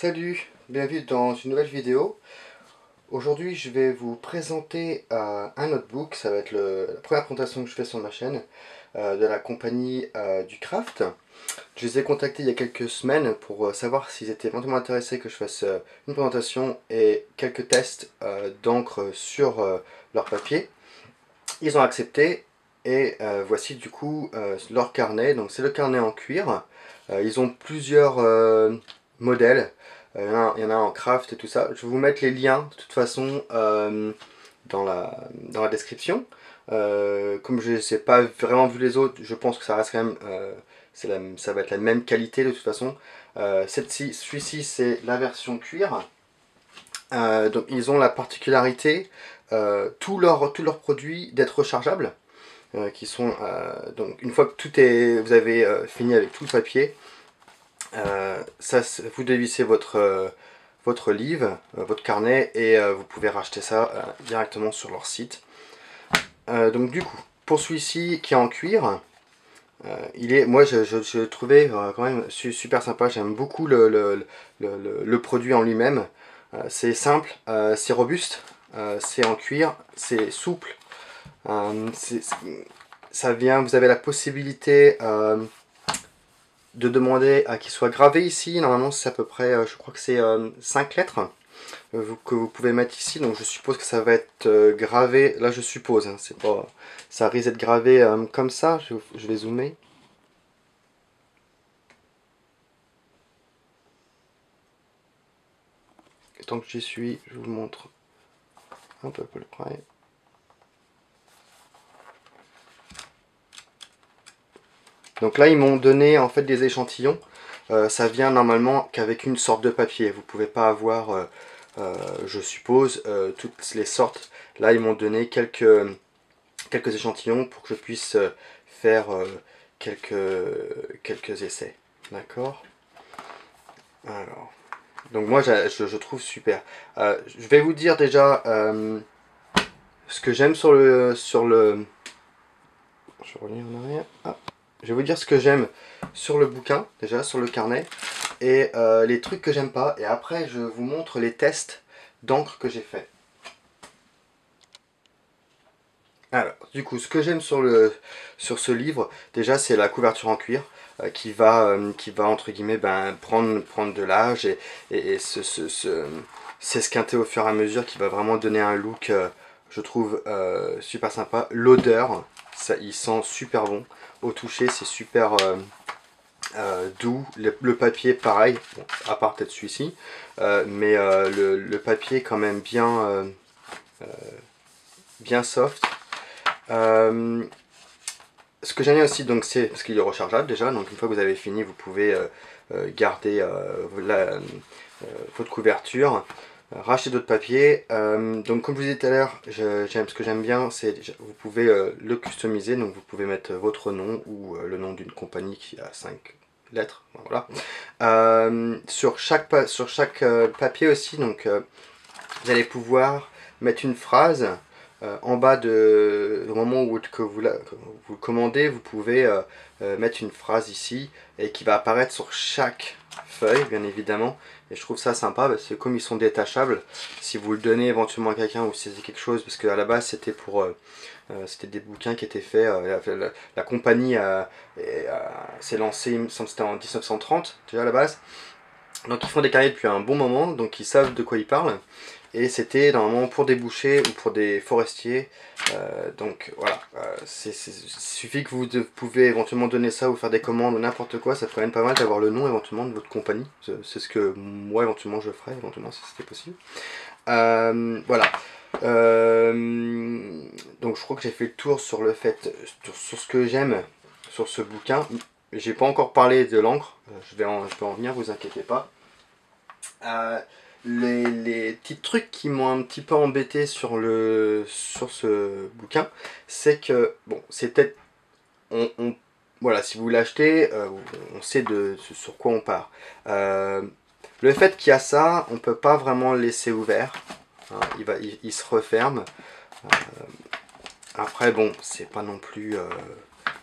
Salut, bienvenue dans une nouvelle vidéo. Aujourd'hui je vais vous présenter un notebook, ça va être la première présentation que je fais sur ma chaîne de la compagnie du Craft. Je les ai contactés il y a quelques semaines pour savoir s'ils étaient éventuellement intéressés que je fasse une présentation et quelques tests d'encre sur leur papier. Ils ont accepté et voici du coup leur carnet. Donc c'est le carnet en cuir. Ils ont plusieurs modèles. Il y en a en craft et tout ça. Je vais vous mettre les liens de toute façon dans la description. Comme je n'ai pas vraiment vu les autres, je pense que ça reste quand même ça va être la même qualité de toute façon. Celui-ci c'est la version cuir. Donc ils ont la particularité tous leurs produits d'être rechargeables. Qui sont donc une fois que vous avez fini avec tout le papier, vous dévissez votre livre, votre carnet et vous pouvez racheter ça directement sur leur site. Donc du coup, pour celui-ci qui est en cuir, moi je le trouvais quand même super sympa. J'aime beaucoup le produit en lui-même. C'est simple, c'est robuste, c'est en cuir, c'est souple. Vous avez la possibilité de demander à qu'il soit gravé ici. Normalement c'est à peu près, je crois que c'est 5 lettres que vous pouvez mettre ici. Donc je suppose que ça va être gravé, là je suppose, hein, c'est pas, ça risque d'être gravé comme ça. Je vais zoomer. Et tant que j'y suis, je vous montre un peu plus près. Donc là ils m'ont donné en fait des échantillons. Ça vient normalement qu'avec une sorte de papier. Vous pouvez pas avoir, je suppose, toutes les sortes. Là ils m'ont donné quelques échantillons pour que je puisse faire quelques essais. D'accord. Alors, donc moi je trouve super. Je vais vous dire déjà ce que j'aime sur le... Je vais revenir en arrière. Ah. Je vais vous dire ce que j'aime sur le bouquin, déjà sur le carnet, et les trucs que j'aime pas. Et après je vous montre les tests d'encre que j'ai fait. Alors, du coup, ce que j'aime sur ce livre, déjà, c'est la couverture en cuir qui va entre guillemets prendre de l'âge et s'esquinter au fur et à mesure, qui va vraiment donner un look, je trouve, super sympa. L'odeur, il sent super bon. Au toucher, c'est super doux. Le papier, pareil, bon, à part peut-être celui-ci, mais le papier quand même bien soft. Ce que j'aime bien aussi, donc, c'est parce qu'il est rechargeable déjà, donc une fois que vous avez fini, vous pouvez garder votre couverture, racheter d'autres papiers. Donc comme je vous disais tout à l'heure, ce que j'aime bien, c'est vous pouvez le customiser, donc vous pouvez mettre votre nom ou le nom d'une compagnie qui a 5 lettres, voilà. Sur chaque papier aussi, donc vous allez pouvoir mettre une phrase. En bas au moment où vous le commandez, vous pouvez mettre une phrase ici et qui va apparaître sur chaque feuille, bien évidemment. Et je trouve ça sympa parce que comme ils sont détachables, si vous le donnez éventuellement à quelqu'un ou si c'est quelque chose, parce qu'à la base c'était c'était des bouquins qui étaient faits, la compagnie s'est lancée, il me semble que c'était en 1930 déjà à la base. Donc ils font des carnets depuis un bon moment, donc ils savent de quoi ils parlent. Et c'était normalement pour des bouchers ou pour des forestiers. Donc voilà, il suffit que vous pouvez éventuellement donner ça ou faire des commandes ou n'importe quoi. Ça ferait quand même pas mal d'avoir le nom éventuellement de votre compagnie. C'est ce que moi éventuellement je ferais, éventuellement si c'était possible. Voilà. Donc je crois que j'ai fait le tour sur le fait, sur ce que j'aime sur ce bouquin. J'ai pas encore parlé de l'encre, je vais en venir, vous inquiétez pas. Les petits trucs qui m'ont un petit peu embêté sur ce bouquin, c'est que, bon, c'est peut-être, voilà, si vous l'achetez, on sait sur quoi on part. Le fait qu'il y a ça, on peut pas vraiment le laisser ouvert, hein, il se referme. Après, bon, c'est pas non plus...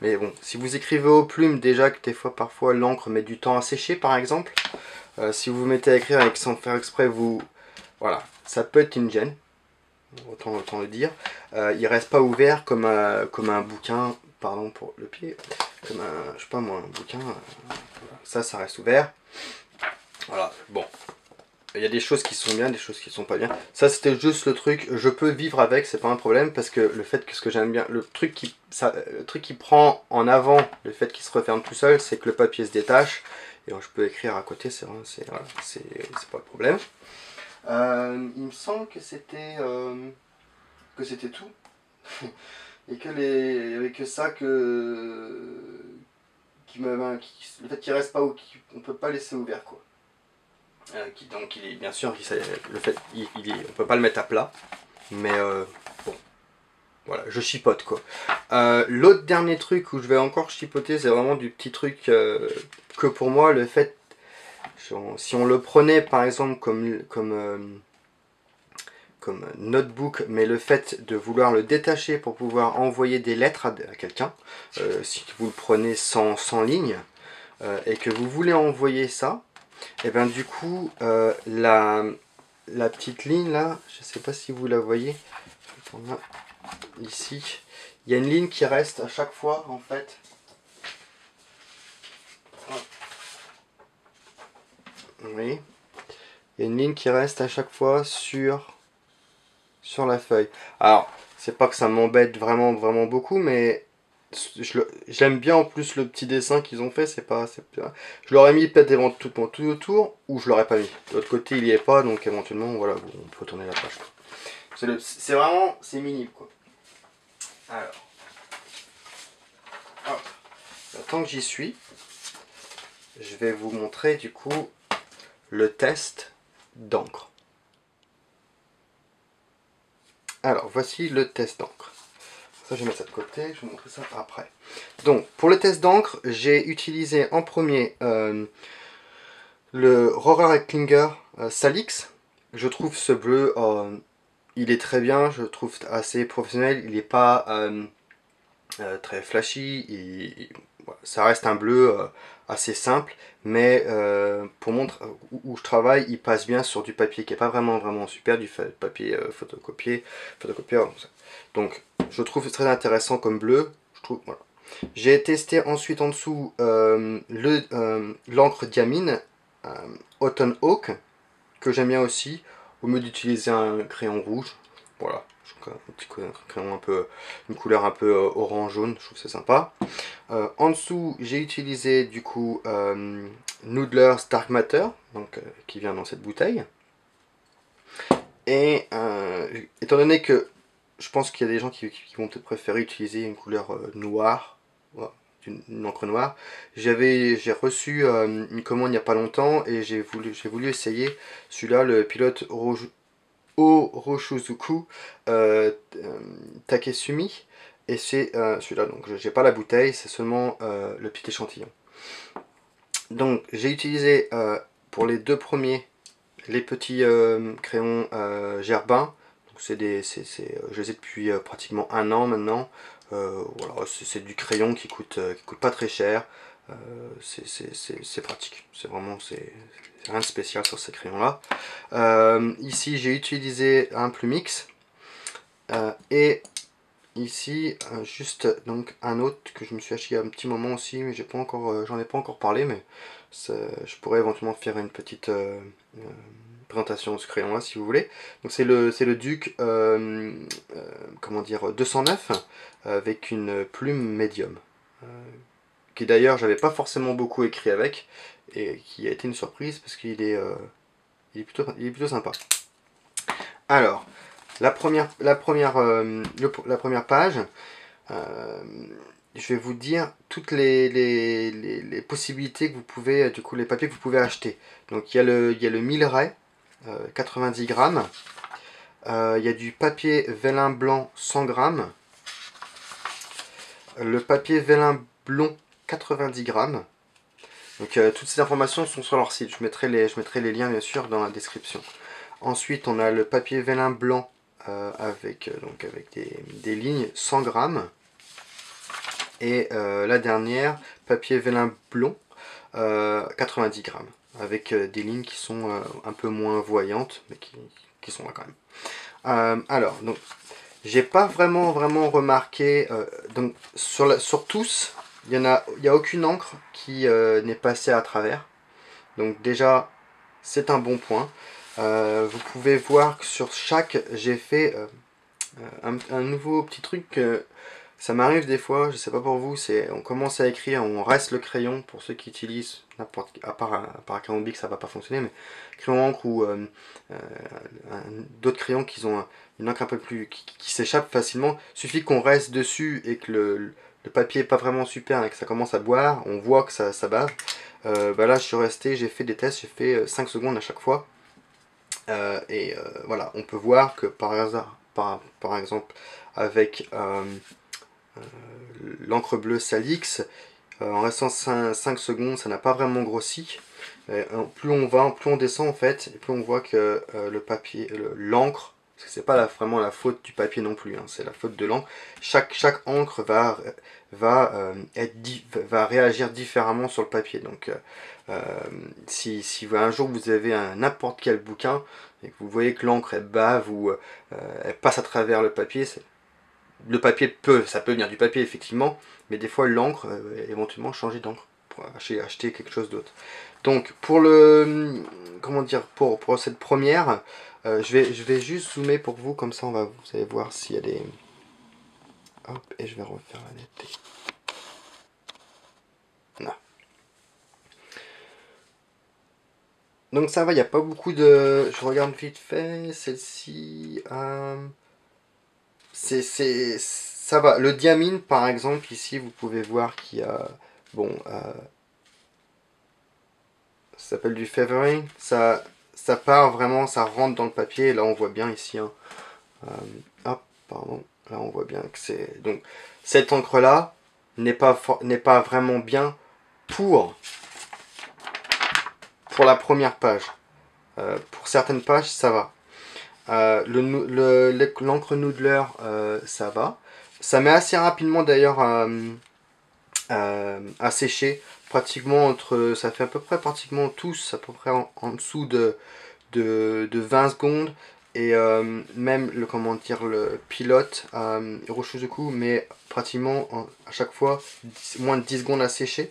mais bon, si vous écrivez aux plumes, déjà que des fois, parfois, l'encre met du temps à sécher, par exemple, Si vous vous mettez à écrire avec sans faire exprès, voilà, ça peut être une gêne, autant le dire. Il reste pas ouvert comme un bouquin, pardon pour le pied, comme un, je sais pas moi, un bouquin, ça reste ouvert. Voilà, bon. Il y a des choses qui sont bien, des choses qui sont pas bien. Ça c'était juste le truc, je peux vivre avec, c'est pas un problème, parce que le fait que ce que j'aime bien, le truc qui prend en avant le fait qu'il se referme tout seul, c'est que le papier se détache. Et je peux écrire à côté, c'est voilà, pas le problème. Il me semble que c'était tout. Et que il y avait que ça le fait qu'il reste pas ou qu'on peut pas laisser ouvert quoi. Donc il est bien sûr le fait on peut pas le mettre à plat, mais bon voilà, je chipote quoi. L'autre dernier truc où je vais encore chipoter, c'est vraiment du petit truc que pour moi le fait, si on le prenait par exemple comme notebook, mais le fait de vouloir le détacher pour pouvoir envoyer des lettres à quelqu'un, si vous le prenez sans ligne, et que vous voulez envoyer ça, et bien du coup la petite ligne là, je sais pas si vous la voyez, ici, il y a une ligne qui reste à chaque fois en fait. Oui, il y a une ligne qui reste à chaque fois sur la feuille. Alors, c'est pas que ça m'embête vraiment beaucoup, mais j'aime bien en plus le petit dessin qu'ils ont fait. Je l'aurais mis peut-être tout autour, ou je l'aurais pas mis. De l'autre côté, il y est pas, donc éventuellement, voilà, on peut tourner la page. C'est vraiment, c'est minime quoi. Alors, hop. Tant que j'y suis, je vais vous montrer du coup le test d'encre. Alors, voici le test d'encre. Ça, je vais mettre ça de côté, je vais vous montrer ça après. Donc, pour le test d'encre, j'ai utilisé en premier le Rohrer & Klinger Salix. Je trouve ce bleu, il est très bien, je trouve assez professionnel. Il n'est pas très flashy, ça reste un bleu assez simple, mais pour montrer où je travaille, il passe bien sur du papier qui n'est pas vraiment super, du papier photocopieur. Donc je trouve très intéressant comme bleu. Voilà. J'ai testé ensuite en dessous l'encre Diamine Autumn Oak, que j'aime bien aussi, au lieu d'utiliser un crayon rouge. Voilà, un petit crayon une couleur un peu orange-jaune, je trouve c'est sympa. En dessous, j'ai utilisé du coup Noodler's Dark Matter, donc, qui vient dans cette bouteille. Et étant donné que je pense qu'il y a des gens qui vont peut-être préférer utiliser une couleur noire, voilà, une encre noire, j'ai reçu une commande il n'y a pas longtemps et j'ai voulu essayer celui-là, le Pilote Oroshuzuku Takesumi, et c'est celui-là, donc j'ai pas la bouteille, c'est seulement le petit échantillon. Donc j'ai utilisé pour les deux premiers les petits crayons Gerbin. Je les ai depuis pratiquement un an maintenant. Voilà, c'est du crayon qui coûte pas très cher. C'est pratique. C'est rien de spécial sur ces crayons là. Ici j'ai utilisé un Plumix. Et ici juste donc un autre que je me suis acheté il y a un petit moment aussi, mais j'en ai pas encore parlé, mais je pourrais éventuellement faire une petite présentation de ce crayon là si vous voulez. Donc c'est le Duc comment dire 209 avec une plume médium, qui d'ailleurs j'avais pas forcément beaucoup écrit avec, et qui a été une surprise parce qu'il il est plutôt sympa. Alors la première page, je vais vous dire toutes les possibilités que vous pouvez, du coup les papiers que vous pouvez acheter. Donc il y a le Milleray 90 grammes, il y a du papier vélin blanc 100 grammes, le papier vélin blond 90 grammes. Donc toutes ces informations sont sur leur site, je mettrai les liens bien sûr dans la description. Ensuite on a le papier vélin blanc avec des lignes 100 grammes. Et la dernière, papier vélin blond 90 grammes. avec des lignes qui sont un peu moins voyantes, mais qui sont là quand même. Alors, donc, j'ai pas vraiment remarqué, donc sur tous, il y a aucune encre qui n'est passée à travers. Donc déjà, c'est un bon point. Vous pouvez voir que sur chaque, j'ai fait un nouveau petit truc. Ça m'arrive des fois, je sais pas pour vous, c'est on commence à écrire, on reste le crayon pour ceux qui utilisent n'importe, à part un crayon bic ça va pas fonctionner, mais crayon encre ou d'autres crayons qui ont une encre un peu plus qui s'échappe facilement, suffit qu'on reste dessus et que le papier est pas vraiment super et que ça commence à boire, on voit que ça bave. Bah là je suis resté, j'ai fait des tests, j'ai fait 5 secondes à chaque fois. Voilà, on peut voir que par hasard, par exemple, avec l'encre bleue Salix, en restant 5 secondes, ça n'a pas vraiment grossi. Plus on va, plus on descend en fait, et plus on voit que le papier, l'encre, parce que c'est pas vraiment la faute du papier non plus, hein, c'est la faute de l'encre. Chaque encre va réagir différemment sur le papier. Donc si un jour vous avez n'importe quel bouquin et que vous voyez que l'encre elle bave ou elle passe à travers le papier, le papier ça peut venir du papier effectivement, mais des fois l'encre, éventuellement changer d'encre pour acheter quelque chose d'autre. Donc pour comment dire, pour cette première, je vais juste zoomer pour vous, comme ça vous allez voir s'il y a des... Hop, et je vais refaire la netteté. Non. Donc ça va, il n'y a pas beaucoup de... Je regarde vite fait, celle-ci... ça va. Le diamine, par exemple, ici, vous pouvez voir qu'il y a... Bon, ça s'appelle du feathering. Ça part vraiment, ça rentre dans le papier. Et là, on voit bien ici. Hein. Hop, pardon. Là, on voit bien que c'est... Donc, cette encre-là n'est pas vraiment bien pour la première page. Pour certaines pages, ça va. L'encre Noodler, ça va. Ça met assez rapidement d'ailleurs à sécher. Pratiquement ça fait à peu près pratiquement tous, à peu près en dessous de 20 secondes. Et même comment dire, le pilote Hiroshizuku met pratiquement à chaque fois moins de 10 secondes à sécher.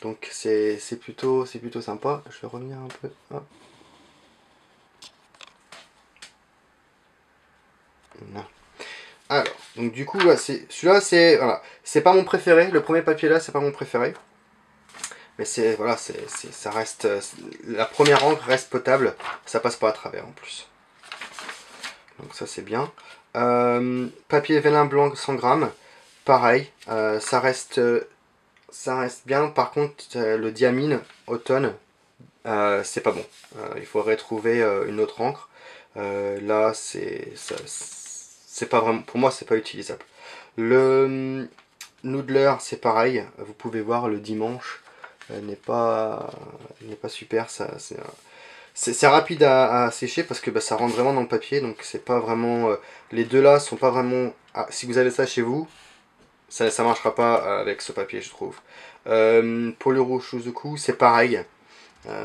Donc c'est plutôt sympa. Je vais revenir un peu. Hop. Non. Alors, donc du coup, celui-là, c'est pas mon préféré. Le premier papier là, c'est pas mon préféré. Mais voilà, ça reste, la première encre reste potable. Ça passe pas à travers en plus. Donc ça c'est bien. Papier vélin blanc 100 grammes. Pareil, ça reste bien. Par contre, le diamine automne, c'est pas bon. Il faudrait trouver une autre encre. Là, c'est pas vraiment, pour moi, c'est pas utilisable. Le Noodler, c'est pareil. Vous pouvez voir le dimanche n'est pas super. C'est rapide à sécher parce que ça rentre vraiment dans le papier, donc c'est pas vraiment. Les deux là sont pas vraiment. Ah, si vous avez ça chez vous, ça marchera pas avec ce papier, je trouve. Pour le Hiroshizuku, c'est pareil.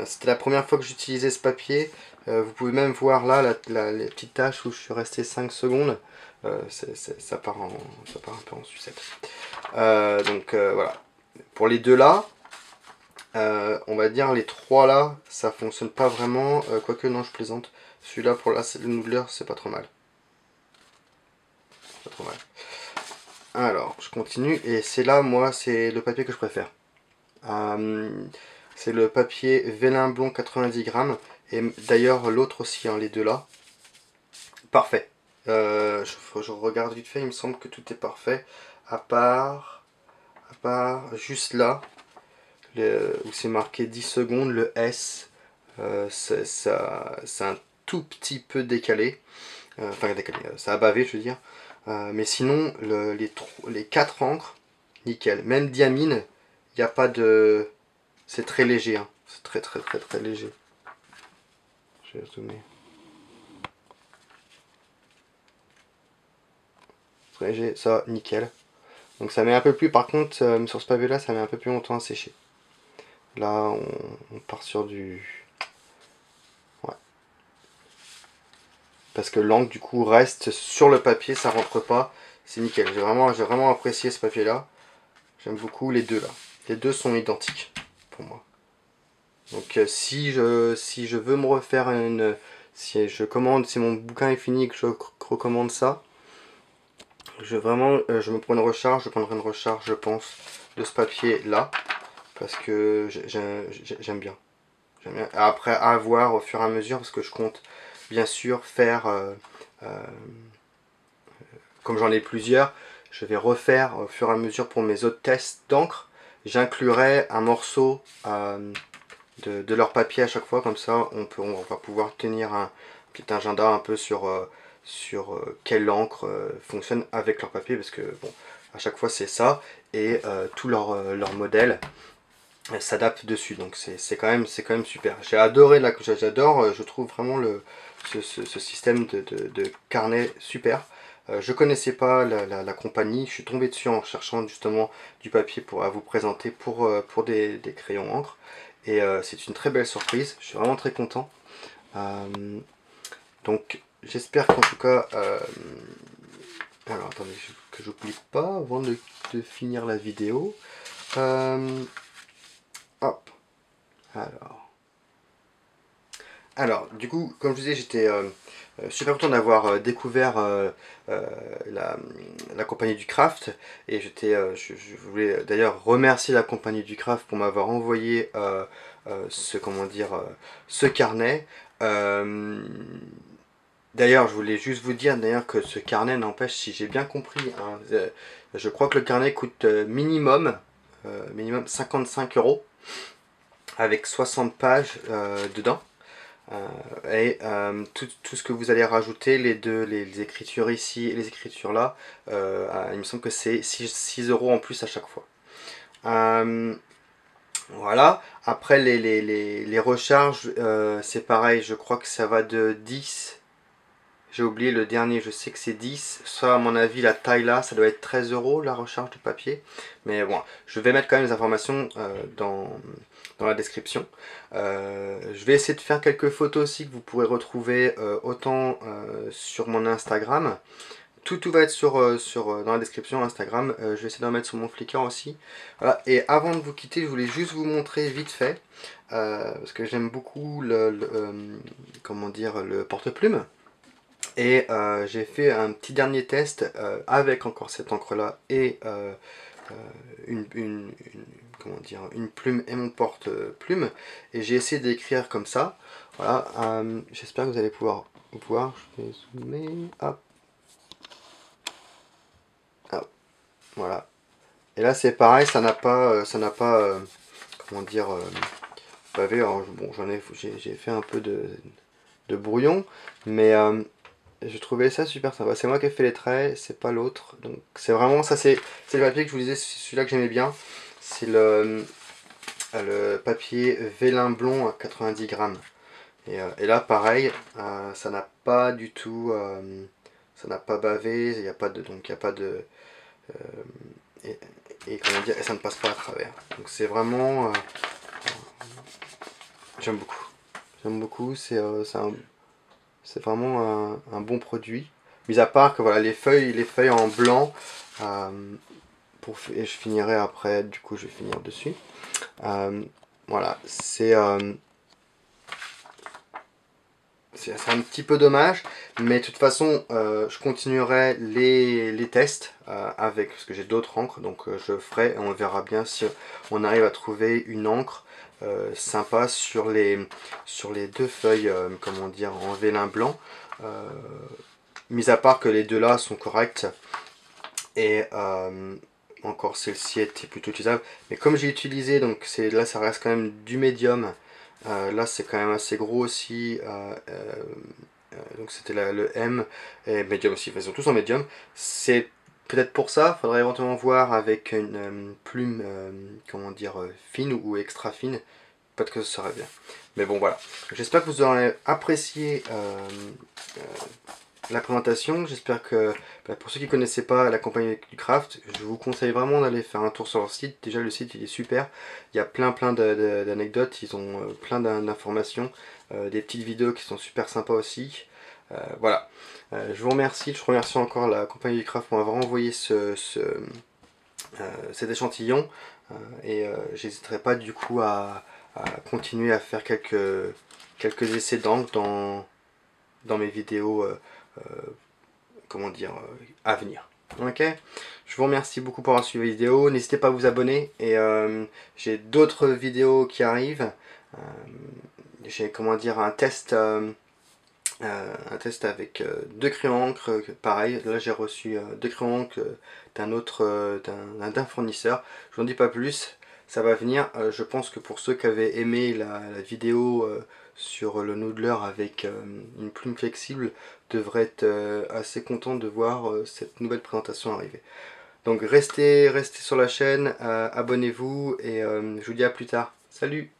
C'était la première fois que j'utilisais ce papier. Vous pouvez même voir là les petites taches où je suis resté 5 secondes. Ça part un peu en sucette. Donc voilà. Pour les deux là, on va dire les trois là, ça fonctionne pas vraiment. Quoique non, je plaisante. Celui-là pour le noodler, c'est pas trop mal. Pas trop mal. Alors, je continue. Et c'est là, moi, c'est le papier que je préfère. C'est le papier vélin blond 90 grammes. Et d'ailleurs, l'autre aussi, hein, les deux là. Parfait. Je regarde vite fait, il me semble que tout est parfait. À part juste là, où c'est marqué 10 secondes, le S, c'est un tout petit peu décalé. Enfin, décalé, ça a bavé, je veux dire. Mais sinon, les 4 encres, nickel. Même diamine, il n'y a pas de... C'est très léger, hein. C'est très léger. Je vais zoomer. Très léger, ça, nickel. Donc ça met un peu plus, par contre, sur ce pavé là, ça met un peu plus longtemps à sécher. Là, on part sur du... Ouais. Parce que l'encre, du coup, reste sur le papier, ça rentre pas. C'est nickel. J'ai vraiment apprécié ce papier-là. J'aime beaucoup les deux, là. Les deux sont identiques, pour moi. Donc, si je veux me refaire une... Si je commande, si mon bouquin est fini et que je recommande ça, je me prends une recharge, je prendrai une recharge, je pense, de ce papier-là. Parce que j'aime bien. Après, à voir au fur et à mesure, parce que je compte bien sûr faire, euh, comme j'en ai plusieurs, je vais refaire au fur et à mesure pour mes autres tests d'encre. J'inclurai un morceau de leur papier à chaque fois, comme ça on va pouvoir tenir un petit agenda un peu sur quelle encre fonctionne avec leur papier, parce que bon, à chaque fois c'est ça, et tout leur modèle s'adapte dessus, donc c'est quand même super. J'ai adoré j'adore, je trouve vraiment ce système de carnet super. Je connaissais pas la compagnie, je suis tombé dessus en cherchant justement du papier à vous présenter pour des crayons encre, et c'est une très belle surprise, je suis vraiment très content. Euh, donc j'espère qu'en tout cas, alors attendez que j'oublie pas avant de finir la vidéo. Hop, alors. Alors, du coup, comme je disais, j'étais super content d'avoir découvert la compagnie du Craft, et je voulais d'ailleurs remercier la compagnie du Craft pour m'avoir envoyé comment dire, ce carnet. Euh, D'ailleurs, je voulais juste vous dire d'ailleurs que ce carnet, n'empêche, si j'ai bien compris, hein, je crois que le carnet coûte minimum 55 euros avec 60 pages dedans. Tout ce que vous allez rajouter, les écritures ici et les écritures là, il me semble que c'est 6 euros en plus à chaque fois. Euh, voilà. Après les recharges, c'est pareil, je crois que ça va de 10. J'ai oublié le dernier, je sais que c'est 10. Ça, à mon avis, la taille là, ça doit être 13 euros la recharge de papier. Mais bon, je vais mettre quand même les informations dans la description. Je vais essayer de faire quelques photos aussi que vous pourrez retrouver autant sur mon Instagram. Tout va être dans la description Instagram. Je vais essayer d'en mettre sur mon Flickr aussi. Voilà. Et avant de vous quitter, je voulais juste vous montrer vite fait, parce que j'aime beaucoup comment dire, le porte-plume. Et j'ai fait un petit dernier test avec encore cette encre là et comment dire, une plume et mon porte-plume, et j'ai essayé d'écrire comme ça. Voilà, j'espère que vous allez pouvoir voir. Je vais zoomer, hop, hop, voilà. Et là c'est pareil, ça n'a pas comment dire, pavé. Alors, bon, j'ai fait un peu de brouillon, mais je trouvais ça super sympa. C'est moi qui ai fait les traits, c'est pas l'autre. Donc c'est vraiment ça, c'est le papier que je vous disais, c'est celui-là que j'aimais bien. C'est le papier vélin blond à 90 grammes. Et là pareil, ça n'a pas du tout, ça n'a pas bavé, il n'y a pas de, donc il y a pas de, et, et comment dire, et ça ne passe pas à travers. Donc c'est vraiment, j'aime beaucoup. J'aime beaucoup, c'est vraiment un bon produit. Mis à part que voilà, les feuilles en blanc, euh, et je finirai après, du coup je vais finir dessus. Voilà, c'est un petit peu dommage, mais de toute façon, je continuerai les tests parce que j'ai d'autres encres, donc je ferai et on verra bien si on arrive à trouver une encre sympa sur les deux feuilles, comment dire, en vélin blanc. Mis à part que les deux là sont corrects, et encore celle-ci était plutôt utilisable, mais comme j'ai utilisé, donc là ça reste quand même du médium. Là c'est quand même assez gros aussi, donc c'était le M, et médium aussi, ils sont tous en médium. C'est peut-être pour ça, faudrait éventuellement voir avec une plume, comment dire, fine ou extra fine, peut-être que ce serait bien. Mais bon voilà, j'espère que vous aurez apprécié la présentation. J'espère que pour ceux qui ne connaissaient pas la compagnie du craft, je vous conseille vraiment d'aller faire un tour sur leur site. Déjà le site il est super, il y a plein d'anecdotes, ils ont plein d'informations, des petites vidéos qui sont super sympas aussi. Voilà, je vous remercie, je remercie encore la compagnie du craft pour m'avoir envoyé cet échantillon et j'hésiterai pas du coup à continuer à faire quelques essais d'encre dans mes vidéos comment dire, à venir. Ok, je vous remercie beaucoup pour avoir suivi la vidéo. N'hésitez pas à vous abonner et j'ai d'autres vidéos qui arrivent. Euh, j'ai comment dire un test avec deux crayons encre. Pareil, là j'ai reçu deux crayons encre d'un autre d'un fournisseur. Je n'en dis pas plus. Ça va venir. Je pense que pour ceux qui avaient aimé la vidéo sur le noodler avec une plume flexible, devraient être assez contents de voir cette nouvelle présentation arriver. Donc restez sur la chaîne, abonnez-vous et je vous dis à plus tard. Salut!